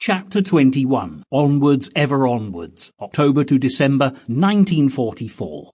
Chapter 21. Onwards, Ever Onwards, October to December 1944.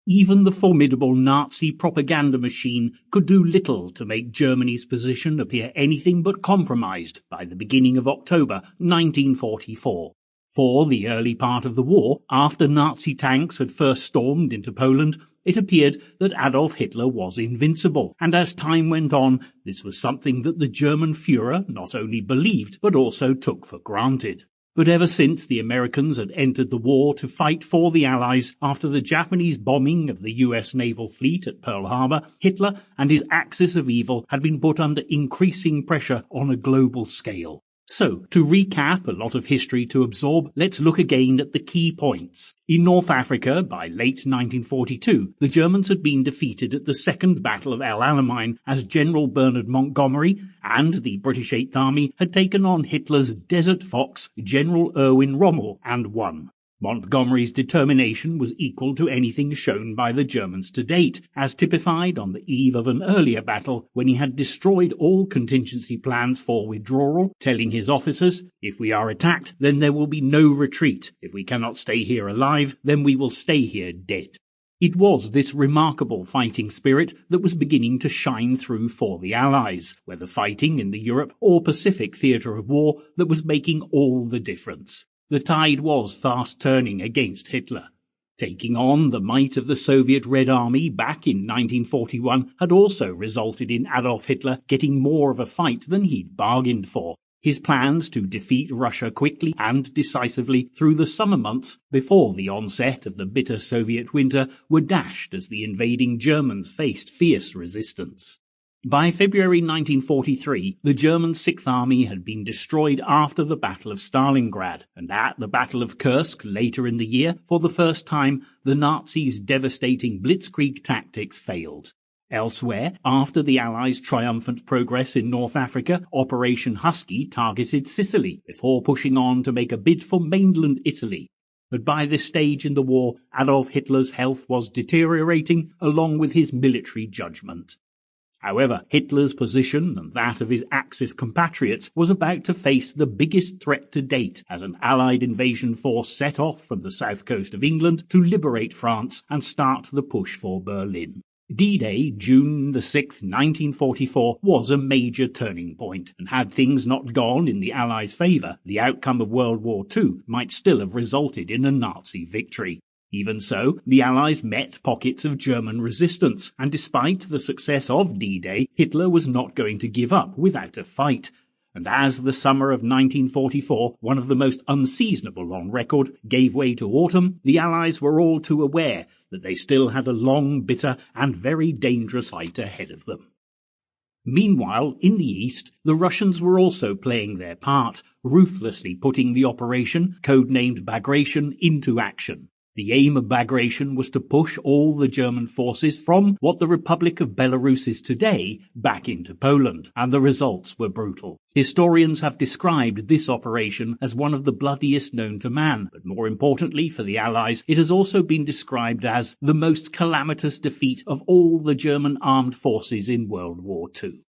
Even the formidable Nazi propaganda machine could do little to make Germany's position appear anything but compromised by the beginning of October 1944. For the early part of the war, after Nazi tanks had first stormed into Poland, it appeared that Adolf Hitler was invincible, and as time went on, this was something that the German Führer not only believed, but also took for granted. But ever since the Americans had entered the war to fight for the Allies after the Japanese bombing of the US naval fleet at Pearl Harbor, Hitler and his axis of evil had been put under increasing pressure on a global scale. So, to recap a lot of history to absorb, let's look again at the key points. In North Africa, by late 1942, the Germans had been defeated at the Second Battle of El Alamein as General Bernard Montgomery, and the British Eighth Army had taken on Hitler's Desert Fox, General Erwin Rommel, and won. Montgomery's determination was equal to anything shown by the Germans to date, as typified on the eve of an earlier battle when he had destroyed all contingency plans for withdrawal, telling his officers, "If we are attacked, then there will be no retreat. If we cannot stay here alive, then we will stay here dead." It was this remarkable fighting spirit that was beginning to shine through for the Allies, whether fighting in the Europe or Pacific theatre of war, that was making all the difference. The tide was fast turning against Hitler. Taking on the might of the Soviet Red Army back in 1941 had also resulted in Adolf Hitler getting more of a fight than he'd bargained for. His plans to defeat Russia quickly and decisively through the summer months before the onset of the bitter Soviet winter were dashed as the invading Germans faced fierce resistance. By February 1943, the German Sixth Army had been destroyed after the Battle of Stalingrad, and at the Battle of Kursk later in the year, for the first time, the Nazis' devastating blitzkrieg tactics failed. Elsewhere, after the Allies' triumphant progress in North Africa, Operation Husky targeted Sicily, before pushing on to make a bid for mainland Italy. But by this stage in the war, Adolf Hitler's health was deteriorating, along with his military judgment. However, Hitler's position and that of his Axis compatriots was about to face the biggest threat to date as an Allied invasion force set off from the south coast of England to liberate France and start the push for Berlin. D-Day, June 6, 1944, was a major turning point, and had things not gone in the Allies' favour, the outcome of World War II might still have resulted in a Nazi victory. Even so, the Allies met pockets of German resistance, and despite the success of D-Day, Hitler was not going to give up without a fight. And as the summer of 1944, one of the most unseasonable on record, gave way to autumn, the Allies were all too aware that they still had a long, bitter, and very dangerous fight ahead of them. Meanwhile, in the east, the Russians were also playing their part, ruthlessly putting the operation, codenamed Bagration, into action. The aim of Bagration was to push all the German forces from what the Republic of Belarus is today back into Poland, and the results were brutal. Historians have described this operation as one of the bloodiest known to man, but more importantly for the Allies, it has also been described as the most calamitous defeat of all the German armed forces in World War II.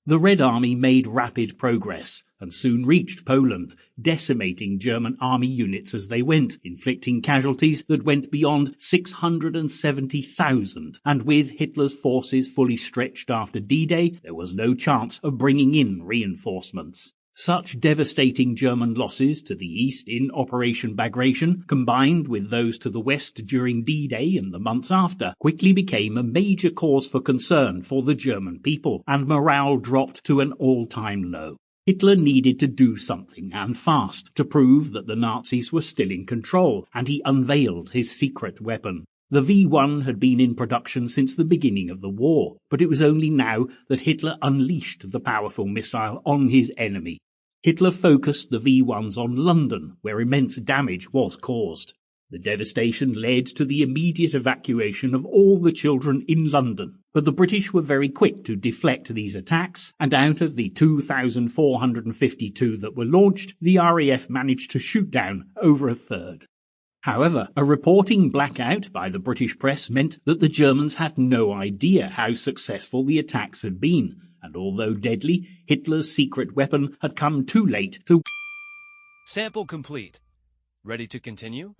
The Red Army made rapid progress, and soon reached Poland, decimating German army units as they went, inflicting casualties that went beyond 670,000, and with Hitler's forces fully stretched after D-Day, there was no chance of bringing in reinforcements. Such devastating German losses to the east in Operation Bagration, combined with those to the west during D-Day and the months after, quickly became a major cause for concern for the German people, and morale dropped to an all-time low. Hitler needed to do something, and fast, to prove that the Nazis were still in control, and he unveiled his secret weapon. The V1 had been in production since the beginning of the war, but it was only now that Hitler unleashed the powerful missile on his enemy. Hitler focused the V1s on London, where immense damage was caused. The devastation led to the immediate evacuation of all the children in London, but the British were very quick to deflect these attacks, and out of the 2,452 that were launched, the RAF managed to shoot down over a third. However, a reporting blackout by the British press meant that the Germans had no idea how successful the attacks had been, and although deadly, Hitler's secret weapon had come too late to Sample complete. Ready to continue?